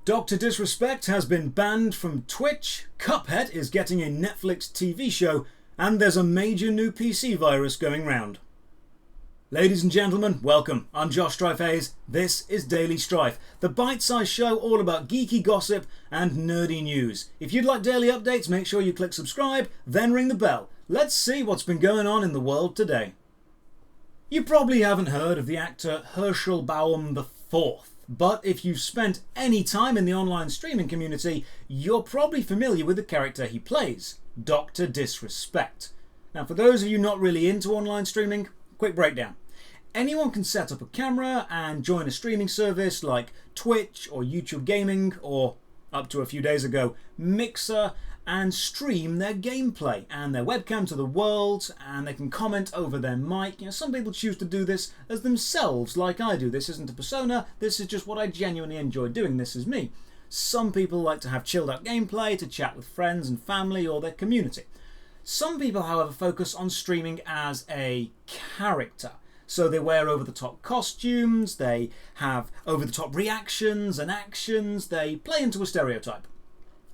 Dr.Disrespect has been banned from Twitch, Cuphead is getting a Netflix TV show, and there's a major new PC virus going round. Ladies and gentlemen, welcome. I'm Strife. This is Daily Strife, the bite-sized show all about geeky gossip and nerdy news. If you'd like daily updates, make sure you click subscribe, then ring the bell. Let's see what's been going on in the world today. You probably haven't heard of the actor Herschel Baum IV. But if you've spent any time in the online streaming community, you're probably familiar with the character he plays, Dr. Disrespect. Now, for those of you not really into online streaming, quick breakdown. Anyone can set up a camera and join a streaming service like Twitch or YouTube Gaming or, up to a few days ago, Mixer, and stream their gameplay and their webcam to the world, and they can comment over their mic. Some people choose to do this as themselves, like I do. This isn't a persona, this is just what I genuinely enjoy doing. This is me. Some people like to have chilled out gameplay to chat with friends and family or their community. Some people, however, focus on streaming as a character. So they wear over-the-top costumes, they have over-the-top reactions and actions, they play into a stereotype.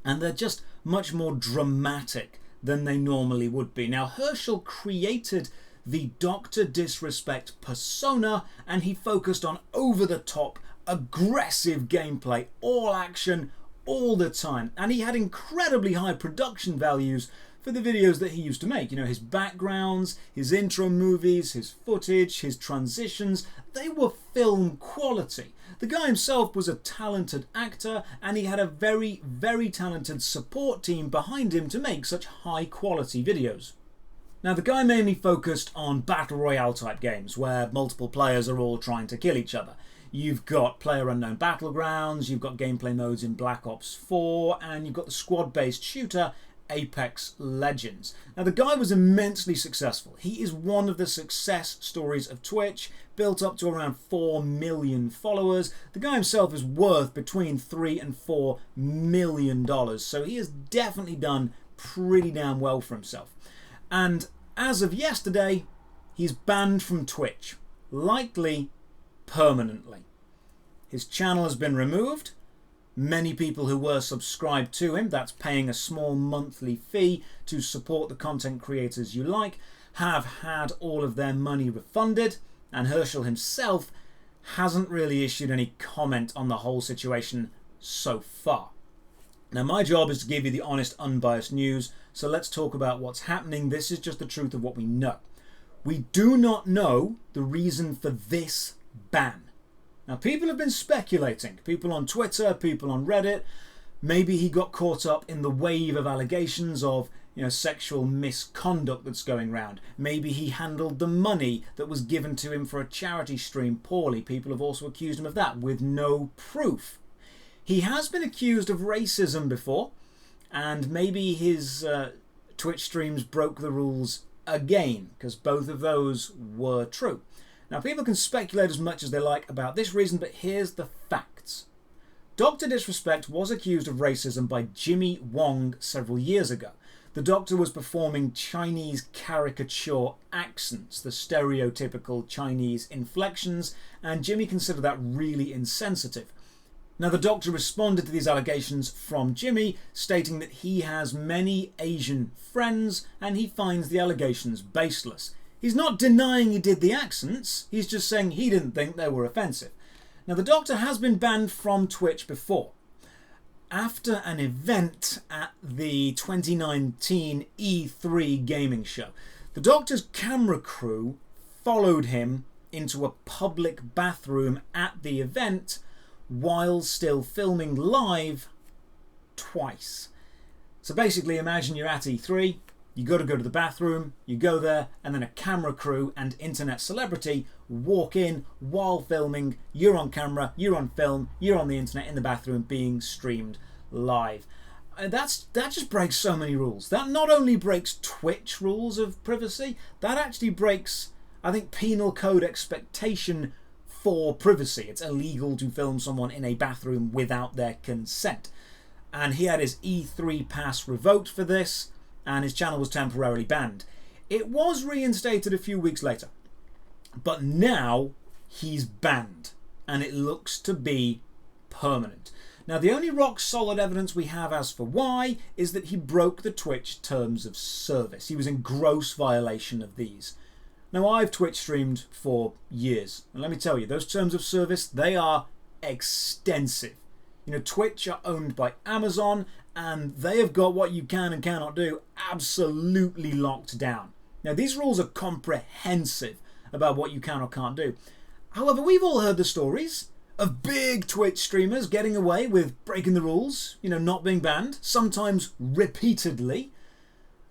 And they're just much more dramatic than they normally would be. Now, Herschel created the Dr. Disrespect persona, and he focused on over-the-top, aggressive gameplay, all action, all the time. And he had incredibly high production values for the videos that he used to make. His backgrounds, his intro movies, his footage, his transitions, they were film quality. The guy himself was a talented actor, and he had a very, very talented support team behind him to make such high quality videos. Now, the guy mainly focused on battle royale type games where multiple players are all trying to kill each other. You've got PlayerUnknown Battlegrounds, you've got gameplay modes in Black Ops 4, and you've got the squad-based shooter Apex Legends. Now, the guy was immensely successful. He is one of the success stories of Twitch, built up to around 4 million followers. The guy himself is worth between $3 and $4 million, so he has definitely done pretty damn well for himself. And as of yesterday, he's banned from Twitch, likely permanently. His channel has been removed. Many people who were subscribed to him, that's paying a small monthly fee to support the content creators you like, have had all of their money refunded, and Herschel himself hasn't really issued any comment on the whole situation so far. Now, my job is to give you the honest, unbiased news, so let's talk about what's happening. This is just the truth of what we know. We do not know the reason for this ban. Now, people have been speculating. People on Twitter, people on Reddit. Maybe he got caught up in the wave of allegations of sexual misconduct that's going around. Maybe he handled the money that was given to him for a charity stream poorly. People have also accused him of that with no proof. He has been accused of racism before, and maybe his Twitch streams broke the rules again, because both of those were true. Now, people can speculate as much as they like about this reason, but here's the facts. Dr. Disrespect was accused of racism by Jimmy Wong several years ago. The doctor was performing Chinese caricature accents, the stereotypical Chinese inflections, and Jimmy considered that really insensitive. Now, the doctor responded to these allegations from Jimmy, stating that he has many Asian friends and he finds the allegations baseless. He's not denying he did the accents, he's just saying he didn't think they were offensive. Now, the doctor has been banned from Twitch before. After an event at the 2019 E3 gaming show, the doctor's camera crew followed him into a public bathroom at the event while still filming live twice. So basically, imagine you're at E3, you got to go to the bathroom, you go there, and then a camera crew and internet celebrity walk in while filming. You're on camera, you're on film, you're on the internet in the bathroom being streamed live. That just breaks so many rules. That not only breaks Twitch rules of privacy, that actually breaks, I think, penal code expectation for privacy. It's illegal to film someone in a bathroom without their consent. And he had his E3 pass revoked for this, and his channel was temporarily banned. It was reinstated a few weeks later, but now he's banned, and it looks to be permanent. Now, the only rock solid evidence we have as for why is that he broke the Twitch terms of service. He was in gross violation of these. Now, I've Twitch streamed for years, and let me tell you, those terms of service, they are extensive. You know, Twitch are owned by Amazon, and they have got what you can and cannot do absolutely locked down. Now, these rules are comprehensive about what you can or can't do. However, we've all heard the stories of big Twitch streamers getting away with breaking the rules, you know, not being banned, sometimes repeatedly.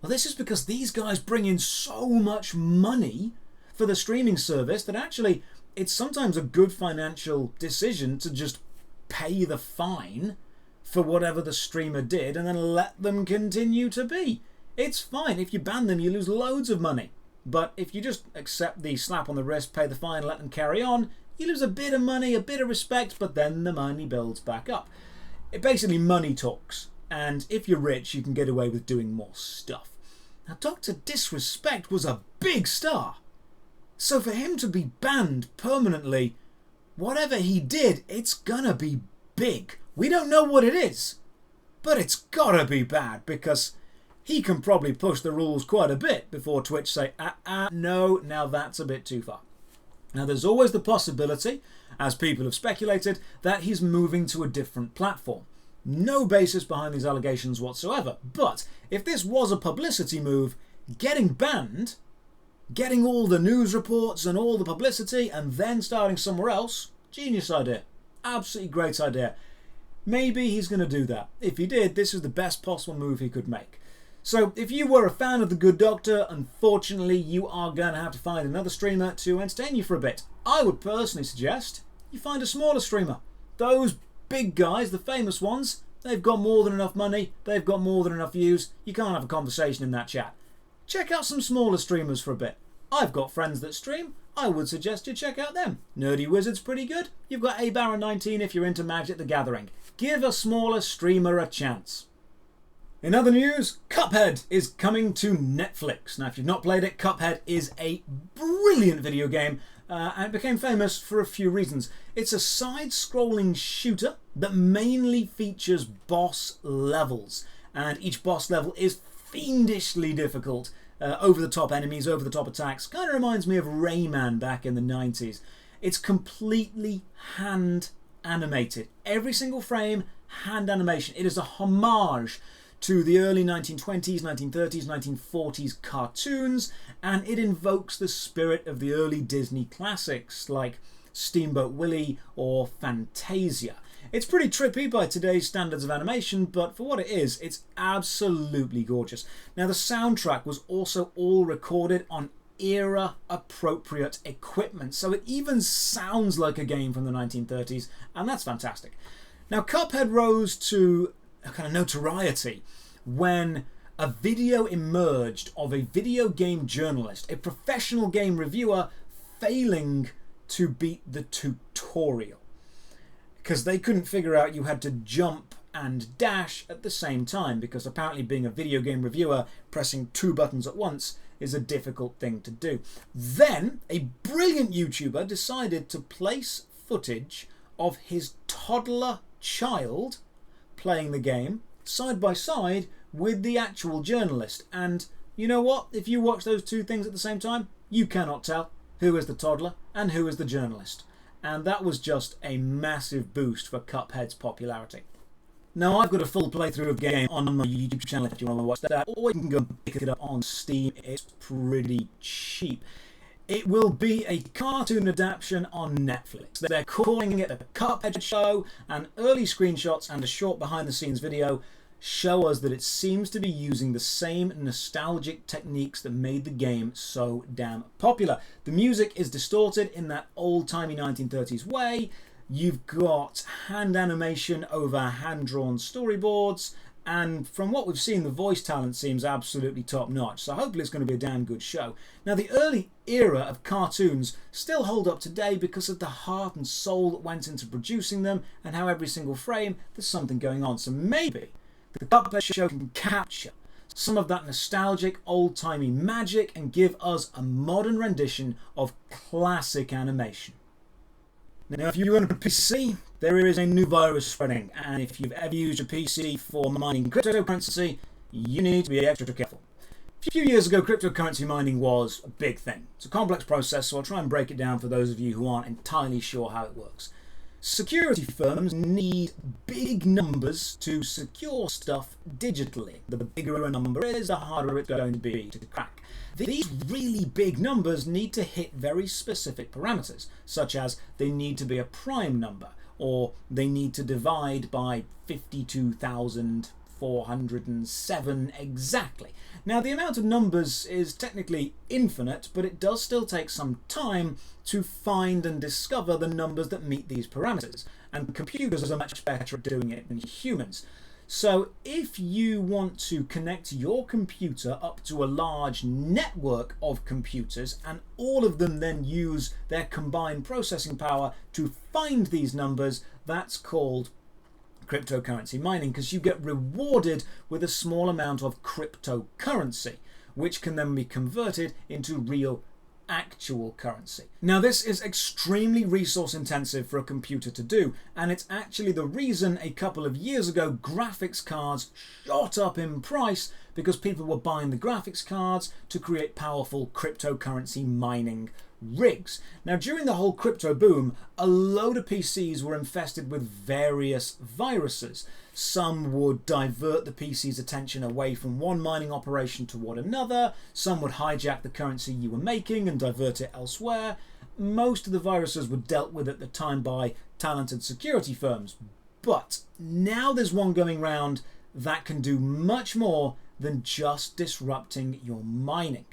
Well, this is because these guys bring in so much money for the streaming service that actually it's sometimes a good financial decision to just pay the fine for whatever the streamer did and then let them continue to be. It's fine. If you ban them, you lose loads of money. But if you just accept the slap on the wrist, pay the fine, let them carry on, you lose a bit of money, a bit of respect, but then the money builds back up. It basically money talks. And if you're rich, you can get away with doing more stuff. Now, Dr.Disrespect was a big star. So for him to be banned permanently, whatever he did, it's gonna be big. We don't know what it is, but it's gotta be bad because he can probably push the rules quite a bit before Twitch say, no, now that's a bit too far. Now, there's always the possibility, as people have speculated, that he's moving to a different platform. No basis behind these allegations whatsoever. But if this was a publicity move, getting banned, getting all the news reports and all the publicity, and then starting somewhere else, genius idea. Absolutely great idea. Maybe he's going to do that. If he did, this is the best possible move he could make. So if you were a fan of The Good Doctor, unfortunately you are going to have to find another streamer to entertain you for a bit. I would personally suggest you find a smaller streamer. Those big guys, the famous ones, they've got more than enough money, they've got more than enough views, you can't have a conversation in that chat. Check out some smaller streamers for a bit. I've got friends that stream, I would suggest you check out them. Nerdy Wizard's pretty good. You've got abaron19 if you're into Magic the Gathering. Give a smaller streamer a chance. In other news, Cuphead is coming to Netflix. Now, if you've not played it, Cuphead is a brilliant video game and it became famous for a few reasons. It's a side-scrolling shooter that mainly features boss levels, and each boss level is fiendishly difficult. Over-the-top enemies, over-the-top attacks. Kind of reminds me of Rayman back in the 90s. It's completely hand-animated. Every single frame, hand animation. It is a homage to the early 1920s, 1930s, 1940s cartoons, and it invokes the spirit of the early Disney classics like Steamboat Willie or Fantasia. It's pretty trippy by today's standards of animation, but for what it is, it's absolutely gorgeous. Now, the soundtrack was also all recorded on era-appropriate equipment, so it even sounds like a game from the 1930s, and that's fantastic. Now, Cuphead rose to a kind of notoriety when a video emerged of a video game journalist, a professional game reviewer, failing to beat the tutorial because they couldn't figure out you had to jump and dash at the same time, because apparently being a video game reviewer, pressing 2 buttons at once is a difficult thing to do. Then a brilliant YouTuber decided to place footage of his toddler child playing the game side by side with the actual journalist, and you know what, if you watch those two things at the same time, you cannot tell who is the toddler and who is the journalist, and that was just a massive boost for Cuphead's popularity. Now, I've got a full playthrough of the game on my YouTube channel if you want to watch that, or you can go and pick it up on Steam. It's pretty cheap. It will be a cartoon adaptation on Netflix. They're calling it the Cuphead Show, and early screenshots and a short behind-the-scenes video show us that it seems to be using the same nostalgic techniques that made the game so damn popular. The music is distorted in that old-timey 1930s way. You've got hand animation over hand-drawn storyboards, and from what we've seen, the voice talent seems absolutely top-notch, so hopefully it's going to be a damn good show. Now, the early era of cartoons still hold up today because of the heart and soul that went into producing them, and how every single frame there's something going on. So maybe the Cuphead Show can capture some of that nostalgic, old-timey magic and give us a modern rendition of classic animation. Now, if you own a PC, there is a new virus spreading, and if you've ever used a PC for mining cryptocurrency, you need to be extra careful. A few years ago, cryptocurrency mining was a big thing. It's a complex process, so I'll try and break it down for those of you who aren't entirely sure how it works. Security firms need big numbers to secure stuff digitally. The bigger a number is, the harder it's going to be to crack. These really big numbers need to hit very specific parameters, such as they need to be a prime number, or they need to divide by 52,407 exactly. Now, the amount of numbers is technically infinite, but it does still take some time to find and discover the numbers that meet these parameters, and computers are much better at doing it than humans. So if you want to connect your computer up to a large network of computers, and all of them then use their combined processing power to find these numbers, that's called cryptocurrency mining, because you get rewarded with a small amount of cryptocurrency, which can then be converted into real actual currency. Now, this is extremely resource intensive for a computer to do, and it's actually the reason a couple of years ago graphics cards shot up in price, because people were buying the graphics cards to create powerful cryptocurrency mining rigs. Now, during the whole crypto boom, a load of PCs were infested with various viruses. Some would divert the PC's attention away from one mining operation toward another. Some would hijack the currency you were making and divert it elsewhere. Most of the viruses were dealt with at the time by talented security firms. But now there's one going round that can do much more than just disrupting your mining.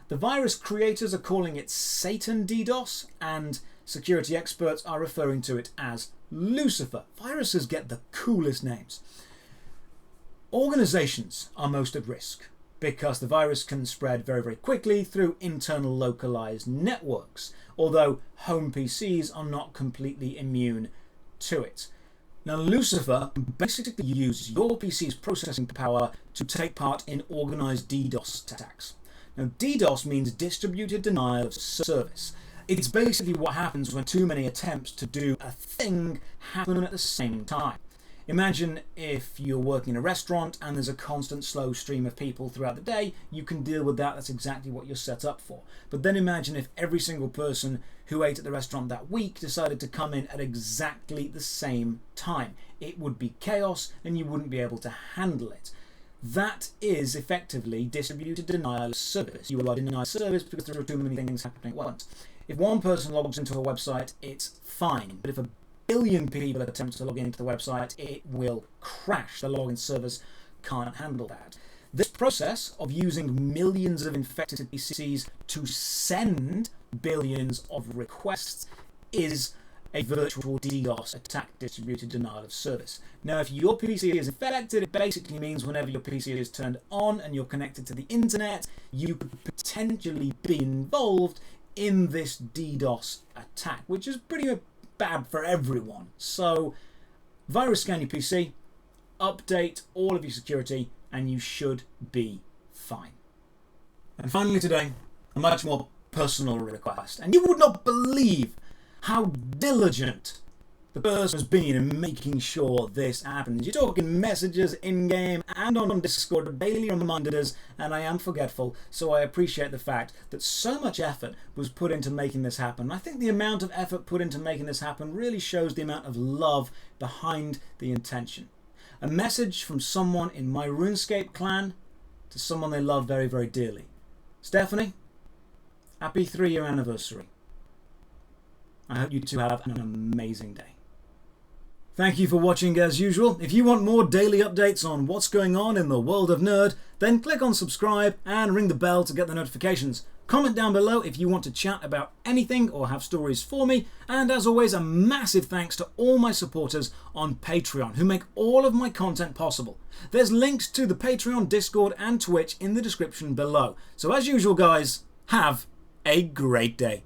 The virus creators are calling it Satan DDoS, and security experts are referring to it as Lucifer. Viruses get the coolest names. Organizations are most at risk because the virus can spread very, very quickly through internal localized networks, although home PCs are not completely immune to it. Now, Lucifer basically uses your PC's processing power to take part in organized DDoS attacks. Now, DDoS means distributed denial of service. It's basically what happens when too many attempts to do a thing happen at the same time. Imagine if you're working in a restaurant and there's a constant slow stream of people throughout the day. You can deal with that. That's exactly what you're set up for. But then imagine if every single person who ate at the restaurant that week decided to come in at exactly the same time. It would be chaos and you wouldn't be able to handle it. That is effectively distributed denial of service. You are denied service because there are too many things happening at once. If one person logs into a website, it's fine. But if a billion people attempt to log into the website, it will crash. The login service can't handle that. This process of using millions of infected PCs to send billions of requests is a virtual DDoS attack, distributed denial of service. Now, if your PC is infected, it basically means whenever your PC is turned on and you're connected to the internet, you could potentially be involved in this DDoS attack, which is pretty bad for everyone. So, virus scan your PC, update all of your security, and you should be fine. And finally today, a much more personal request. And you would not believe how diligent the person has been in making sure this happens. You're talking messages in-game and on Discord, daily reminders, and I am forgetful, so I appreciate the fact that so much effort was put into making this happen. I think the amount of effort put into making this happen really shows the amount of love behind the intention. A message from someone in my RuneScape clan to someone they love very, very dearly. Stephanie, happy 3-year anniversary. I hope you two have an amazing day. Thank you for watching as usual. If you want more daily updates on what's going on in the world of nerd, then click on subscribe and ring the bell to get the notifications. Comment down below if you want to chat about anything or have stories for me. And as always, a massive thanks to all my supporters on Patreon who make all of my content possible. There's links to the Patreon, Discord and Twitch in the description below. So as usual guys, have a great day.